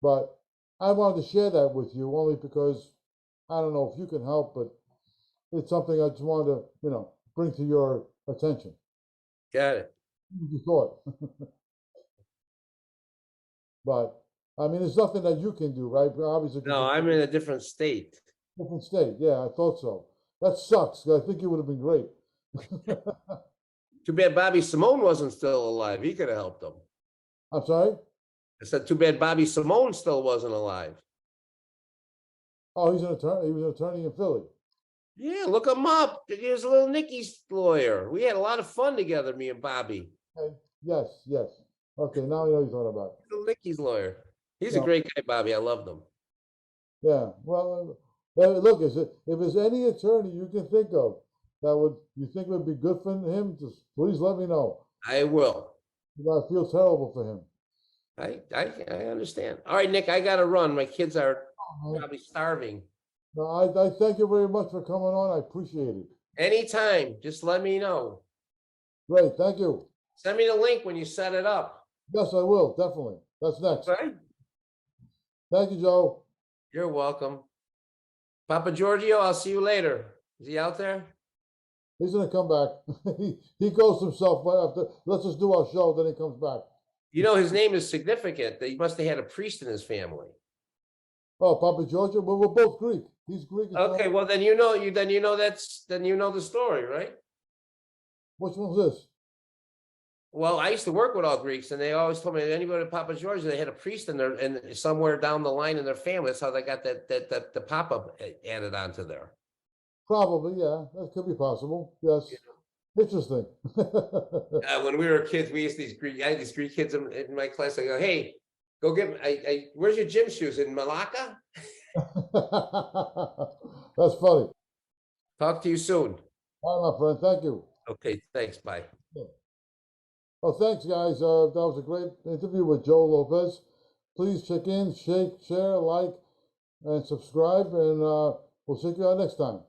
But I wanted to share that with you only because I don't know if you can help, but it's something I just wanted to, bring to your attention. Got it. You thought. But I mean, there's nothing that you can do, right? Obviously, 'cause No, you're I'm in a different state. in a different state. Yeah, I thought so. That sucks. 'Cause I think it would have been great. Too bad Bobby Simone wasn't still alive. He could have helped them. I'm sorry. I said, too bad Bobby Simone still wasn't alive. Oh, he's an attorney. He was an attorney in Philly. Yeah, look him up. He was little Nicky's lawyer. We had a lot of fun together, me and Bobby. Okay. Yes, yes. Okay, now I know what you're talking about. Little Nicky's lawyer. He's a No. great guy, Bobby. I loved him. Yeah. Well, look, if there's any attorney you can think of that you think would be good for him, just please let me know. I will. I feel terrible for him. I understand. All right, Nick, I gotta run. My kids are probably starving. No, I thank you very much for coming on. I appreciate it. Anytime, just let me know. Great, thank you. Send me the link when you set it up. Yes, I will, definitely. That's next. Right? Thank you, Joe. You're welcome. Papa Giorgio, I'll see you later. Is he out there? He's gonna come back. He goes himself after. Let's just do our show, then he comes back. You know, his name is significant. He must have had a priest in his family. Oh, Papa Georgia. Well, we're both Greek. He's Greek. Okay, well then you know the story, right? Which one's this? Well, I used to work with all Greeks, and they always told me that anybody at Papa George, they had a priest in there, and somewhere down the line in their family. That's how they got the Papa added onto there. Probably, yeah. That could be possible. Yes. Interesting. When we were kids, we used I had these Greek kids in my class. I go, hey, go get where's your gym shoes in Malacca? That's funny. Talk to you soon. All right, my friend. Thank you. Okay, thanks. Bye. Well, thanks, guys. That was a great interview with Joe Lopez. Please check in, share, like, and subscribe, and we'll check you out next time.